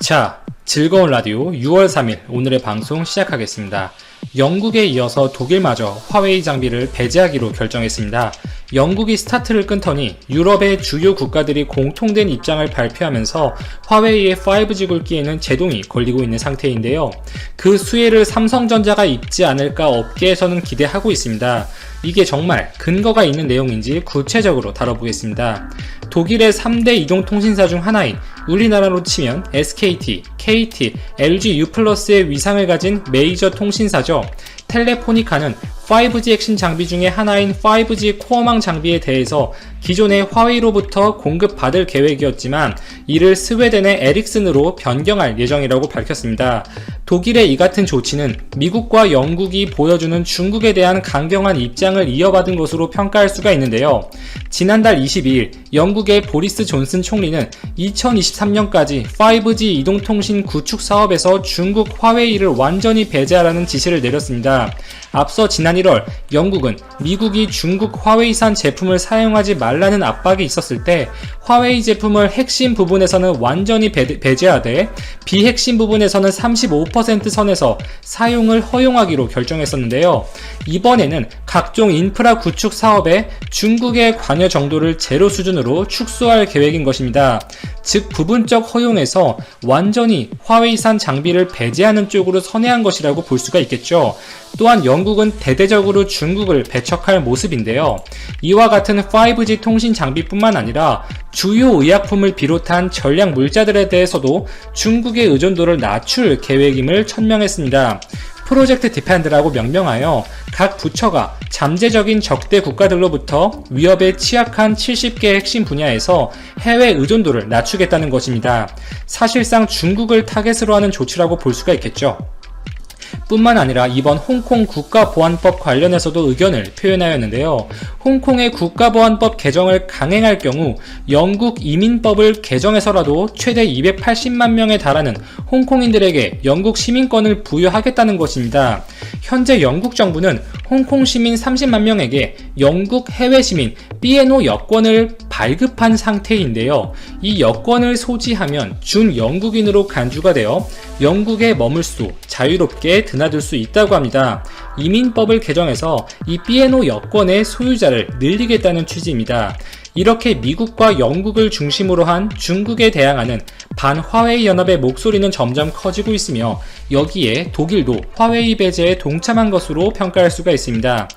자, 즐거운 라디오 6월 3일 오늘의 방송 시작하겠습니다. 영국에 이어서 독일마저 화웨이 장비를 배제하기로 결정했습니다. 영국이 스타트를 끊더니 유럽의 주요 국가들이 공통된 입장을 발표하면서 화웨이의 5G 굵기에는 제동이 걸리고 있는 상태인데요. 그 수혜를 삼성전자가 입지 않을까 업계에서는 기대하고 있습니다. 이게 정말 근거가 있는 내용인지 구체적으로 다뤄보겠습니다. 독일의 3대 이동통신사 중 하나인 우리나라로 치면 SKT, KT, LG U+의 위상을 가진 메이저 통신사죠. 텔레포니카는 5G 핵심 장비 중에 하나인 5G 코어망 장비에 대해서 기존의 화웨이로부터 공급받을 계획이었지만 이를 스웨덴의 에릭슨으로 변경할 예정이라고 밝혔습니다. 독일의 이 같은 조치는 미국과 영국이 보여주는 중국에 대한 강경한 입장을 이어받은 것으로 평가할 수가 있는데요. 지난달 22일 영국의 보리스 존슨 총리는 2023년까지 5G 이동통신 구축 사업에서 중국 화웨이를 완전히 배제하라는 지시를 내렸습니다. 앞서 지난 1월 영국은 미국이 중국 화웨이산 제품을 사용하지 말라는 압박이 있었을 때 화웨이 제품을 핵심 부분에서는 완전히 배제하되 비핵심 부분에서는 35% 선에서 사용을 허용하기로 결정했었는데요. 이번에는 각종 인프라 구축 사업에 중국의 관여 정도를 제로 수준으로 축소할 계획인 것입니다. 즉 부분적 허용에서 완전히 화웨이산 장비를 배제하는 쪽으로 선회한 것이라고 볼 수가 있겠죠. 또한 영국은 대대적으로 중국을 배척할 모습인데요. 이와 같은 5G 통신 장비뿐만 아니라 주요 의약품을 비롯한 전략 물자들에 대해서도 중국의 의존도를 낮출 계획임을 천명했습니다. 프로젝트 디펜드라고 명명하여 각 부처가 잠재적인 적대 국가들로부터 위협에 취약한 70개 핵심 분야에서 해외 의존도를 낮추겠다는 것입니다. 사실상 중국을 타겟으로 하는 조치라고 볼 수가 있겠죠. 뿐만 아니라 이번 홍콩 국가보안법 관련해서도 의견을 표현하였는데요. 홍콩의 국가보안법 개정을 강행할 경우 영국 이민법을 개정해서라도 최대 280만 명에 달하는 홍콩인들에게 영국 시민권을 부여하겠다는 것입니다. 현재 영국 정부는 홍콩 시민 30만 명에게 영국 해외 시민 BNO 여권을 발급한 상태인데요. 이 여권을 소지하면 준 영국인으로 간주가 되어 영국에 머물 수, 자유롭게 드나들 수 있다고 합니다. 이민법을 개정해서 이 BNO 여권의 소유자를 늘리겠다는 취지입니다. 이렇게 미국과 영국을 중심으로 한 중국에 대항하는 반화웨이 연합의 목소리는 점점 커지고 있으며 여기에 독일도 화웨이 배제에 동참한 것으로 평가할 수가 있습니다.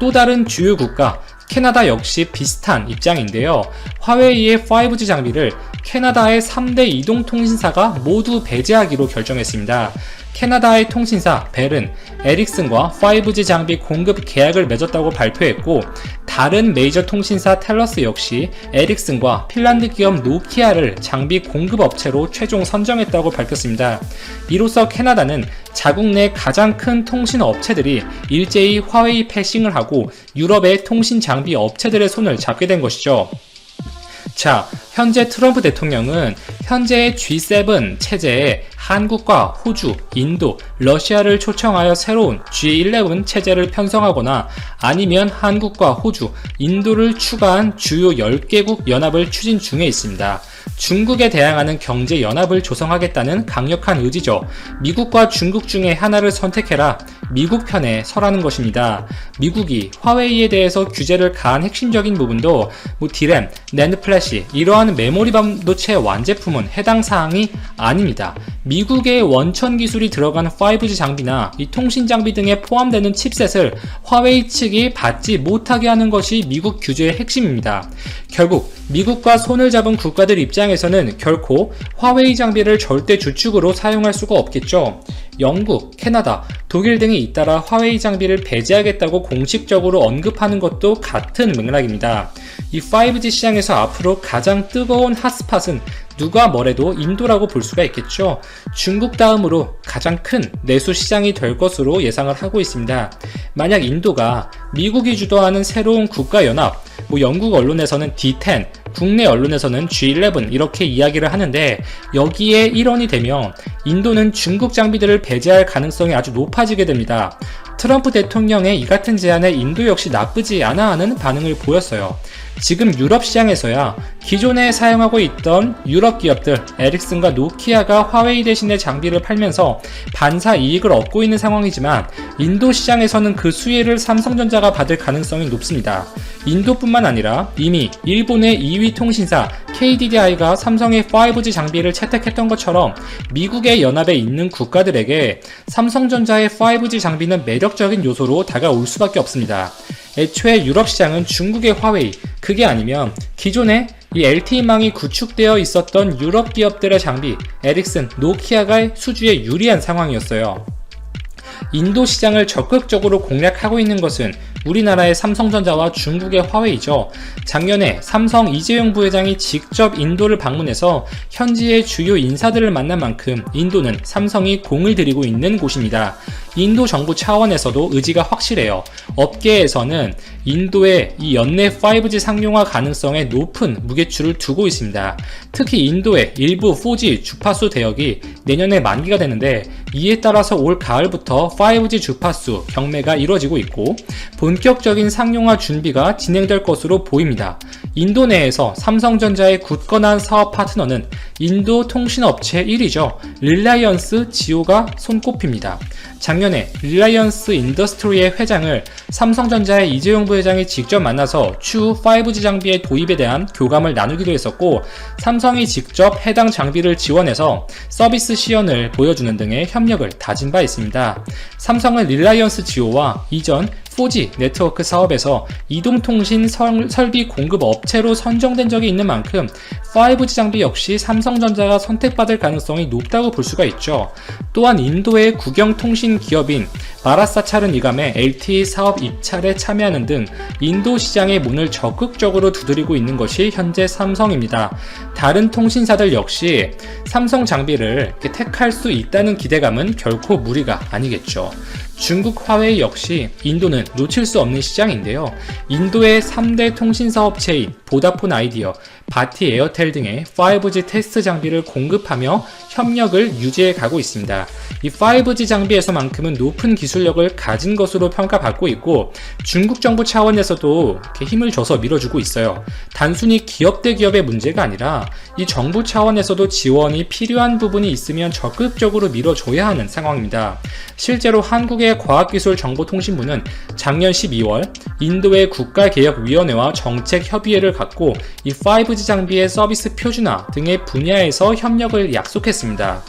또 다른 주요 국가 캐나다 역시 비슷한 입장인데요. 화웨이의 5G 장비를 캐나다의 3대 이동통신사가 모두 배제하기로 결정했습니다. 캐나다의 통신사 벨은 에릭슨과 5G 장비 공급 계약을 맺었다고 발표했고 다른 메이저 통신사 텔러스 역시 에릭슨과 핀란드 기업 노키아를 장비 공급 업체로 최종 선정했다고 밝혔습니다. 이로써 캐나다는 자국 내 가장 큰 통신 업체들이 일제히 화웨이 패싱을 하고 유럽의 통신 장비 업체들의 손을 잡게 된 것이죠. 자, 현재 트럼프 대통령은 현재의 G7 체제에 한국과 호주, 인도, 러시아를 초청하여 새로운 G11 체제를 편성하거나 아니면 한국과 호주, 인도를 추가한 주요 10개국 연합을 추진 중에 있습니다. 중국에 대항하는 경제연합을 조성하겠다는 강력한 의지죠. 미국과 중국 중에 하나를 선택해라. 미국 편에 서라는 것입니다. 미국이 화웨이에 대해서 규제를 가한 핵심적인 부분도 디램, 낸드 플래시 이러한 메모리 반도체 완제품은 해당 사항이 아닙니다. 미국의 원천 기술이 들어간 5G 장비나 이 통신 장비 등에 포함되는 칩셋을 화웨이 측이 받지 못하게 하는 것이 미국 규제의 핵심입니다. 결국 미국과 손을 잡은 국가들 입장에서는 결코 화웨이 장비를 절대 주축으로 사용할 수가 없겠죠. 영국, 캐나다, 독일 등이 잇따라 화웨이 장비를 배제하겠다고 공식적으로 언급하는 것도 같은 맥락입니다. 이 5G 시장에서 앞으로 가장 뜨거운 핫스팟은 누가 뭐래도 인도라고 볼 수가 있겠죠. 중국 다음으로 가장 큰 내수 시장이 될 것으로 예상을 하고 있습니다. 만약 인도가 미국이 주도하는 새로운 국가연합, 영국 언론에서는 D10, 국내 언론에서는 G11 이렇게 이야기를 하는데 여기에 일원이 되면 인도는 중국 장비들을 배제할 가능성이 아주 높아지게 됩니다. 트럼프 대통령의 이 같은 제안에 인도 역시 나쁘지 않아 하는 반응을 보였어요. 지금 유럽 시장에서야 기존에 사용하고 있던 유럽 기업들 에릭슨과 노키아가 화웨이 대신에 장비를 팔면서 반사 이익을 얻고 있는 상황이지만 인도 시장에서는 그 수혜를 삼성전자가 받을 가능성이 높습니다. 인도뿐만 아니라 이미 일본의 2위 통신사 KDDI가 삼성의 5G 장비를 채택했던 것처럼 미국의 연합에 있는 국가들에게 삼성전자의 5G 장비는 매력적인 요소로 다가올 수밖에 없습니다. 애초에 유럽 시장은 중국의 화웨이, 그게 아니면 기존에 이 LTE망이 구축되어 있었던 유럽 기업들의 장비, 에릭슨, 노키아가 수주에 유리한 상황이었어요. 인도 시장을 적극적으로 공략하고 있는 것은 우리나라의 삼성전자와 중국의 화웨이죠. 작년에 삼성 이재용 부회장이 직접 인도를 방문해서 현지의 주요 인사들을 만난 만큼 인도는 삼성이 공을 들이고 있는 곳입니다. 인도 정부 차원에서도 의지가 확실해요. 업계에서는 인도의 이 연내 5G 상용화 가능성에 높은 무게추를 두고 있습니다. 특히 인도의 일부 4G 주파수 대역이 내년에 만기가 되는데 이에 따라서 올 가을부터 5G 주파수 경매가 이루어지고 있고 본격적인 상용화 준비가 진행될 것으로 보입니다. 인도 내에서 삼성전자의 굳건한 사업 파트너는 인도 통신업체 1위죠. 릴라이언스 지오가 손꼽힙니다. 작년에 릴라이언스 인더스트리의 회장을 삼성전자의 이재용 부회장이 직접 만나서 추후 5G 장비의 도입에 대한 교감을 나누기도 했었고 삼성이 직접 해당 장비를 지원해서 서비스 시연을 보여주는 등의 협력을 다진 바 있습니다. 삼성은 릴라이언스 지오와 이전 4G 네트워크 사업에서 이동통신 설비 공급 업체로 선정된 적이 있는 만큼 5G 장비 역시 삼성전자가 선택받을 가능성이 높다고 볼 수가 있죠. 또한 인도의 국영통신 기업인 마라사차르 니감의 LTE 사업 입찰에 참여하는 등 인도 시장의 문을 적극적으로 두드리고 있는 것이 현재 삼성입니다. 다른 통신사들 역시 삼성 장비를 택할 수 있다는 기대감은 결코 무리가 아니겠죠. 중국 화웨이 역시 인도는 놓칠 수 없는 시장인데요. 인도의 3대 통신사 업체인 보다폰 아이디어, 바티 에어텔 등의 5G 테스트 장비를 공급하며 협력을 유지해 가고 있습니다. 이 5G 장비에서만큼은 높은 기술력을 가진 것으로 평가받고 있고 중국 정부 차원에서도 이렇게 힘을 줘서 밀어주고 있어요. 단순히 기업 대 기업의 문제가 아니라 이 정부 차원에서도 지원이 필요한 부분이 있으면 적극적으로 밀어줘야 하는 상황입니다. 실제로 한국의 과학기술정보통신부는 작년 12월 인도의 국가개혁위원회와 정책협의회를 갖고 이 5G 장비의 서비스 표준화 등의 분야에서 협력을 약속했습니다.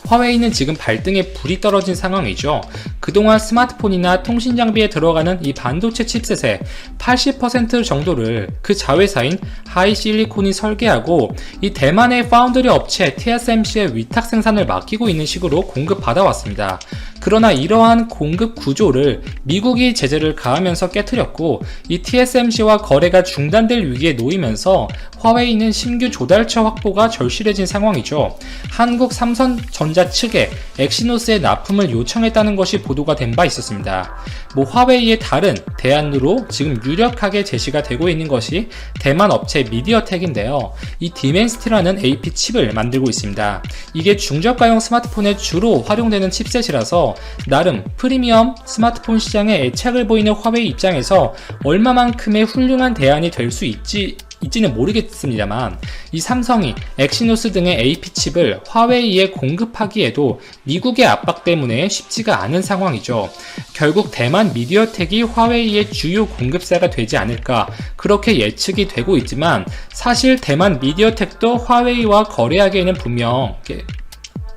화웨이는 지금 발등에 불이 떨어진 상황이죠. 그동안 스마트폰이나 통신 장비에 들어가는 이 반도체 칩셋의 80% 정도를 그 자회사인 하이실리콘이 설계하고 이 대만의 파운드리 업체 TSMC의 위탁 생산을 맡기고 있는 식으로 공급받아왔습니다. 그러나 이러한 공급 구조를 미국이 제재를 가하면서 깨트렸고 이 TSMC와 거래가 중단될 위기에 놓이면서 화웨이는 신규 조달처 확보가 절실해진 상황이죠. 한국 삼성전자 측에 엑시노스의 납품을 요청했다는 것이 보도가 된 바 있었습니다. 화웨이의 다른 대안으로 지금 유력하게 제시가 되고 있는 것이 대만 업체 미디어텍인데요. 이 디멘시티라는 AP 칩을 만들고 있습니다. 이게 중저가형 스마트폰에 주로 활용되는 칩셋이라서 나름 프리미엄 스마트폰 시장에 애착을 보이는 화웨이 입장에서 얼마만큼의 훌륭한 대안이 될 수 있지는 모르겠습니다만 이 삼성이 엑시노스 등의 AP칩을 화웨이에 공급하기에도 미국의 압박 때문에 쉽지가 않은 상황이죠. 결국 대만 미디어텍이 화웨이의 주요 공급사가 되지 않을까 그렇게 예측이 되고 있지만 사실 대만 미디어텍도 화웨이와 거래하기에는 분명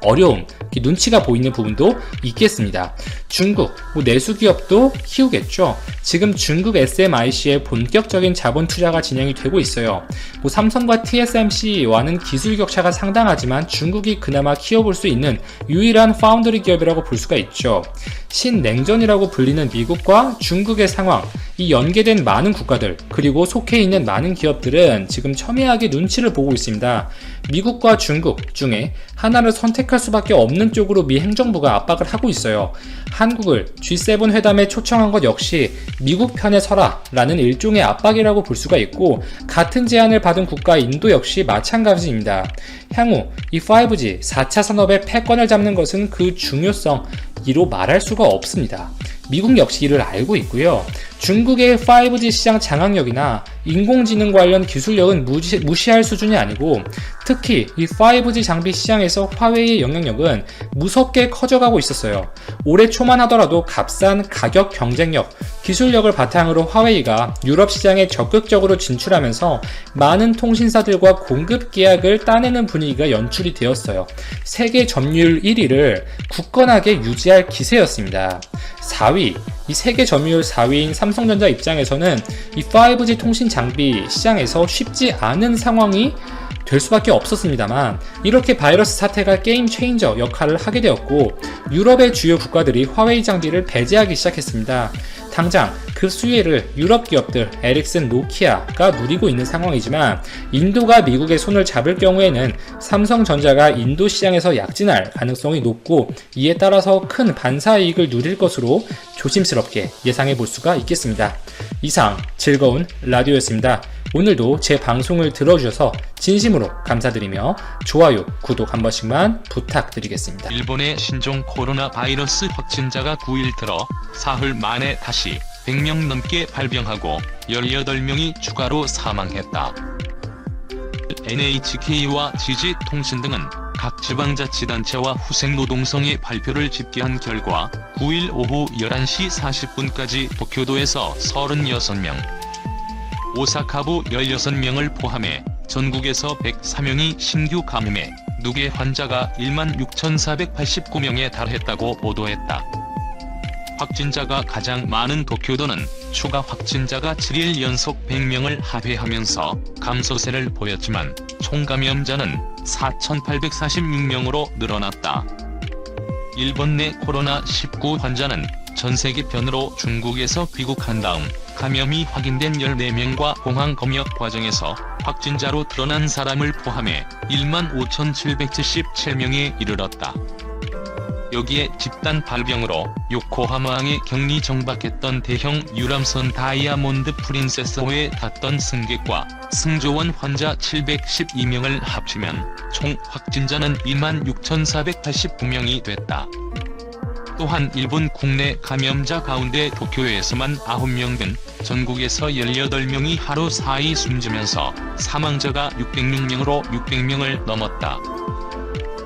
어려움, 눈치가 보이는 부분도 있겠습니다. 중국, 내수기업도 키우겠죠. 지금 중국 SMIC의 본격적인 자본 투자가 진행이 되고 있어요. 삼성과 TSMC와는 기술 격차가 상당하지만 중국이 그나마 키워볼 수 있는 유일한 파운드리 기업이라고 볼 수가 있죠. 신냉전이라고 불리는 미국과 중국의 상황, 이 연계된 많은 국가들, 그리고 속해 있는 많은 기업들은 지금 첨예하게 눈치를 보고 있습니다. 미국과 중국 중에 하나를 선택할 수밖에 없는 쪽으로 미 행정부가 압박을 하고 있어요. 한국을 G7 회담에 초청한 것 역시 미국 편에 서라 라는 일종의 압박이라고 볼 수가 있고, 같은 제안을 받은 국가 인도 역시 마찬가지입니다. 향후 이 5G 4차 산업의 패권을 잡는 것은 그 중요성 이로 말할 수가 없습니다. 미국 역시 이를 알고 있고요. 중국의 5G 시장 장악력이나 인공지능 관련 기술력은 무시할 수준이 아니고, 특히 이 5G 장비 시장에서 화웨이의 영향력은 무섭게 커져가고 있었어요. 올해 초만 하더라도 값싼 가격 경쟁력, 기술력을 바탕으로 화웨이가 유럽 시장에 적극적으로 진출하면서 많은 통신사들과 공급 계약을 따내는 분위기가 연출이 되었어요. 세계 점유율 1위를 굳건하게 유지할 기세였습니다. 4위, 이 세계 점유율 4위인 삼성전자 입장에서는 이 5G 통신 장비 시장에서 쉽지 않은 상황이 될 수밖에 없었습니다만, 이렇게 바이러스 사태가 게임 체인저 역할을 하게 되었고, 유럽의 주요 국가들이 화웨이 장비를 배제하기 시작했습니다. 당장 그 수혜를 유럽 기업들 에릭슨, 노키아가 누리고 있는 상황이지만, 인도가 미국의 손을 잡을 경우에는 삼성전자가 인도 시장에서 약진할 가능성이 높고, 이에 따라서 큰 반사이익을 누릴 것으로 조심스럽게 예상해 볼 수가 있겠습니다. 이상 즐거운 라디오였습니다. 오늘도 제 방송을 들어주셔서 진심으로 감사드리며 좋아요, 구독 한 번씩만 부탁드리겠습니다. 일본의 신종 코로나 바이러스 확진자가 9일 들어 사흘 만에 다시 100명 넘게 발병하고 18명이 추가로 사망했다. NHK와 지지통신 등은 각 지방자치단체와 후생노동성의 발표를 집계한 결과 9일 오후 11시 40분까지 도쿄도에서 36명, 오사카부 16명을 포함해 전국에서 104명이 신규 감염에 누계 환자가 16,489명에 달했다고 보도했다. 확진자가 가장 많은 도쿄도는 추가 확진자가 7일 연속 100명을 하회하면서 감소세를 보였지만 총 감염자는 4,846명으로 늘어났다. 일본 내 코로나19 환자는 전세계 편으로 중국에서 귀국한 다음 감염이 확인된 14명과 공항 검역 과정에서 확진자로 드러난 사람을 포함해 15,777명에 이르렀다. 여기에 집단 발병으로 요코하마항에 격리 정박했던 대형 유람선 다이아몬드 프린세스호에 탔던 승객과 승조원 환자 712명을 합치면 총 확진자는 26,489명이 됐다. 또한 일본 국내 감염자 가운데 도쿄에서만 9명 등 전국에서 18명이 하루 사이 숨지면서 사망자가 606명으로 600명을 넘었다.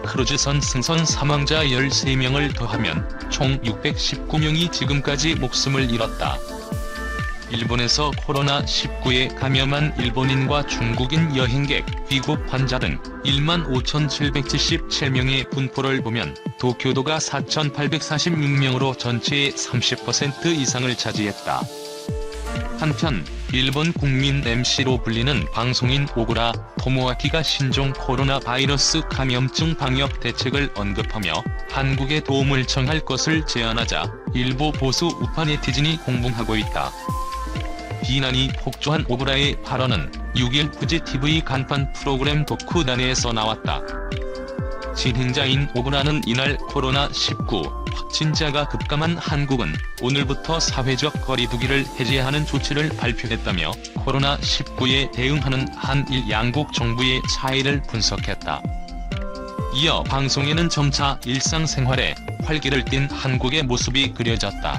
크루즈선 승선 사망자 13명을 더하면 총 619명이 지금까지 목숨을 잃었다. 일본에서 코로나19에 감염한 일본인과 중국인 여행객, 귀국 환자 등 15,777명의 분포를 보면 도쿄도가 4,846명으로 전체의 30% 이상을 차지했다. 한편 일본 국민 MC로 불리는 방송인 오구라 토모아키가 신종 코로나 바이러스 감염증 방역 대책을 언급하며 한국에 도움을 청할 것을 제안하자 일부 보수 우파 네티즌이 공분하고 있다. 비난이 폭주한 오구라의 발언은 6일 후지 TV 간판 프로그램 도쿠다네에서 나왔다. 진행자인 오구라는 이날 코로나19 확진자가 급감한 한국은 오늘부터 사회적 거리두기를 해제하는 조치를 발표했다며 코로나19에 대응하는 한일 양국 정부의 차이를 분석했다. 이어 방송에는 점차 일상생활에 활기를 띤 한국의 모습이 그려졌다.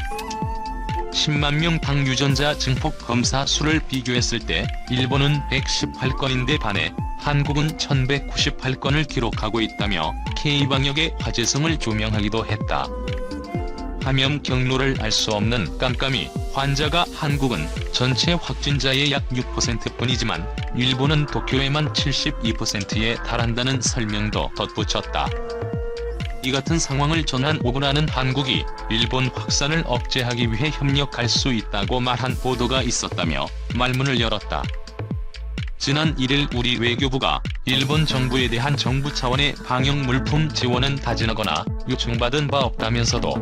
10만 명 당 유전자 증폭 검사 수를 비교했을 때 일본은 118건인데 반해 한국은 1198건을 기록하고 있다며 K방역의 화제성을 조명하기도 했다. 감염 경로를 알 수 없는 깜깜이 환자가 한국은 전체 확진자의 약 6%뿐이지만 일본은 도쿄에만 72%에 달한다는 설명도 덧붙였다. 이 같은 상황을 전한 오구라는 한국이 일본 확산을 억제하기 위해 협력할 수 있다고 말한 보도가 있었다며 말문을 열었다. 지난 1일 우리 외교부가 일본 정부에 대한 정부 차원의 방역 물품 지원은 다진하거나 요청받은 바 없다면서도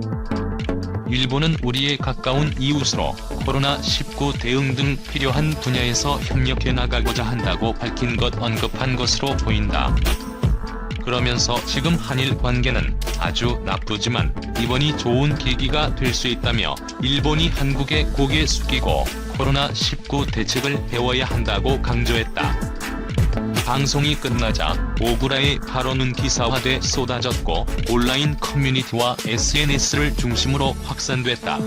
일본은 우리의 가까운 이웃으로 코로나19 대응 등 필요한 분야에서 협력해 나가고자 한다고 밝힌 것 언급한 것으로 보인다. 그러면서 지금 한일 관계는 아주 나쁘지만 이번이 좋은 계기가 될 수 있다며 일본이 한국에 고개 숙이고 코로나19 대책을 배워야 한다고 강조했다. 방송이 끝나자 오구라의 발언은 기사화돼 쏟아졌고 온라인 커뮤니티와 SNS를 중심으로 확산됐다.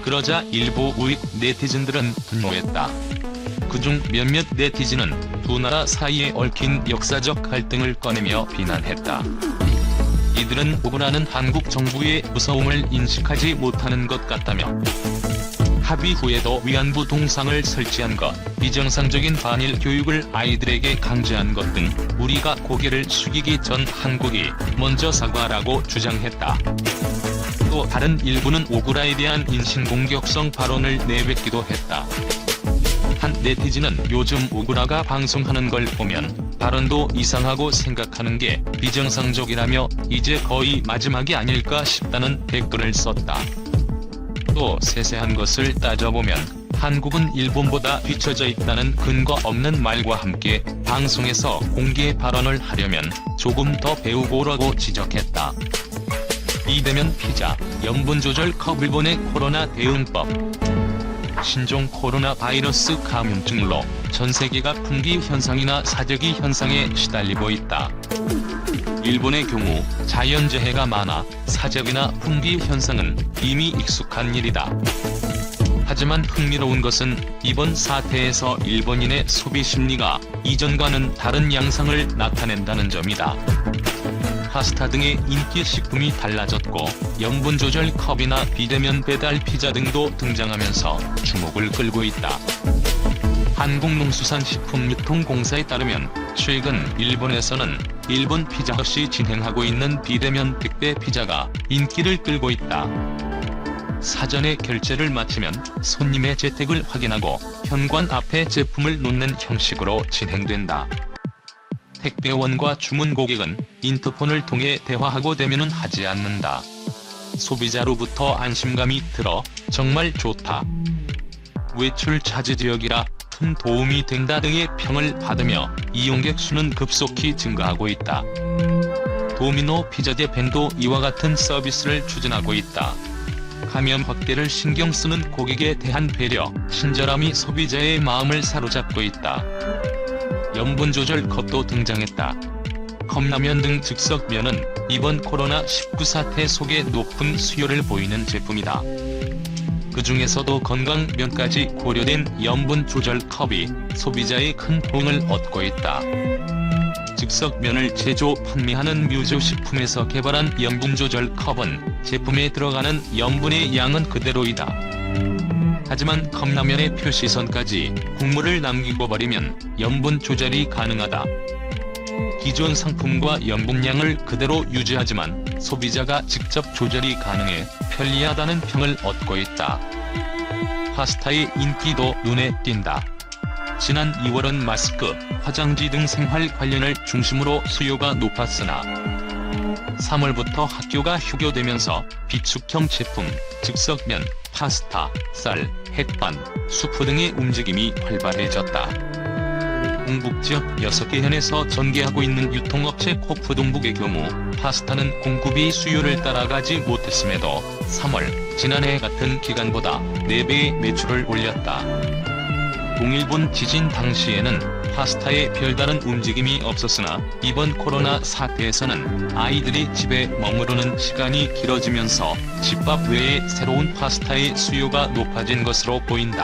그러자 일부 우익 네티즌들은 분노했다. 그중 몇몇 네티즌은 두 나라 사이에 얽힌 역사적 갈등을 꺼내며 비난했다. 이들은 오구라는 한국 정부의 무서움을 인식하지 못하는 것 같다며 합의 후에도 위안부 동상을 설치한 것, 비정상적인 반일 교육을 아이들에게 강제한 것 등 우리가 고개를 숙이기 전 한국이 먼저 사과하라고 주장했다. 또 다른 일부는 오구라에 대한 인신공격성 발언을 내뱉기도 했다. 한 네티즌은 요즘 오구라가 방송하는 걸 보면 발언도 이상하고 생각하는 게 비정상적이라며 이제 거의 마지막이 아닐까 싶다는 댓글을 썼다. 또 세세한 것을 따져보면 한국은 일본보다 뒤처져 있다는 근거 없는 말과 함께 방송에서 공개 발언을 하려면 조금 더 배우고 오라고 지적했다. 비대면 피자, 염분 조절 컵 일본의 코로나 대응법. 신종 코로나 바이러스 감염증으로 전 세계가 풍기 현상이나 사재기 현상에 시달리고 있다. 일본의 경우 자연재해가 많아 사재기나 풍기 현상은 이미 익숙한 일이다. 하지만 흥미로운 것은 이번 사태에서 일본인의 소비 심리가 이전과는 다른 양상을 나타낸다는 점이다. 파스타 등의 인기 식품이 달라졌고 염분 조절 컵이나 비대면 배달 피자 등도 등장하면서 주목을 끌고 있다. 한국농수산식품유통공사에 따르면 최근 일본에서는 일본 피자헛이 진행하고 있는 비대면 택배 피자가 인기를 끌고 있다. 사전에 결제를 마치면 손님의 재택을 확인하고 현관 앞에 제품을 놓는 형식으로 진행된다. 택배원과 주문 고객은 인터폰을 통해 대화하고 대면은 하지 않는다. 소비자로부터 안심감이 들어 정말 좋다. 외출 차지 지역이라 큰 도움이 된다 등의 평을 받으며 이용객 수는 급속히 증가하고 있다. 도미노 피자제 밴도 이와 같은 서비스를 추진하고 있다. 감염 확대를 신경 쓰는 고객에 대한 배려, 친절함이 소비자의 마음을 사로잡고 있다. 염분 조절 컵도 등장했다. 컵라면 등 즉석면은 이번 코로나19 사태 속에 높은 수요를 보이는 제품이다. 그 중에서도 건강면까지 고려된 염분 조절 컵이 소비자의 큰 호응을 얻고 있다. 즉석면을 제조 판매하는 뮤조식품에서 개발한 염분 조절 컵은 제품에 들어가는 염분의 양은 그대로이다. 하지만 컵라면의 표시선까지 국물을 남기고 버리면 염분 조절이 가능하다. 기존 상품과 염분량을 그대로 유지하지만 소비자가 직접 조절이 가능해 편리하다는 평을 얻고 있다. 파스타의 인기도 눈에 띈다. 지난 2월은 마스크, 화장지 등 생활 관련을 중심으로 수요가 높았으나 3월부터 학교가 휴교되면서 비축형 제품, 즉석면, 파스타, 쌀, 햇반, 수프 등의 움직임이 활발해졌다. 동북지역 6개 현에서 전개하고 있는 유통업체 코프동북의 경우 파스타는 공급이 수요를 따라가지 못했음에도 3월, 지난해 같은 기간보다 4배의 매출을 올렸다. 동일본 지진 당시에는 파스타에 별다른 움직임이 없었으나 이번 코로나 사태에서는 아이들이 집에 머무르는 시간이 길어지면서 집밥 외에 새로운 파스타의 수요가 높아진 것으로 보인다.